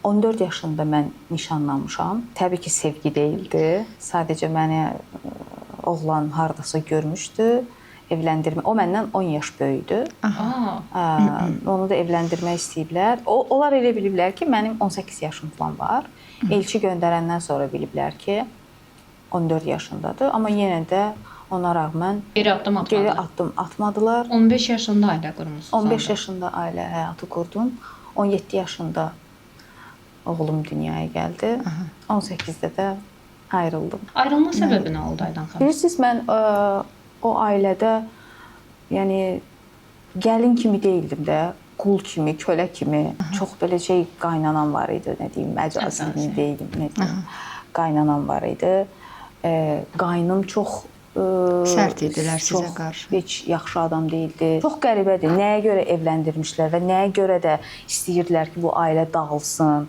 14 yaşında mən nişanlanmışam. Təbii ki, sevgi deyildi. Sadəcə məni oğlan hardasa görmüşdü, evləndirmə. O məndən 10 yaş böyükdür. Onu da evləndirmək istəyiblər. Onlar elə biliblər ki, mənim 18 yaşım falan var. Elçi göndərəndən sonra biliblər ki, 14 yaşındadır. Amma yenə də ona rağmen Geri addım atmadılar. 15 yaşında ailə qurmusunuz. 15 yaşında ailə həyatı qurdum. 17 yaşında oğlum dünyaya gəldi. 18-də də ayrıldım. Ayrılma səbəbi nə oldu Aydan xanım? Bilirsiniz, mən o ailədə yəni gəlin kimi deyildim də, qul kimi, kölə kimi. Çox belə qaynanam var idi, nə deyim, məcazi deyim, nə deyim. Qaynanam var idi. Qaynım çox sərt idilər sizə qarşı. Heç yaxşı adam deyildi. Çox qəribədir. Nəyə görə evləndirmişlər və nəyə görə də istəyirdilər ki, bu ailə dağılsın.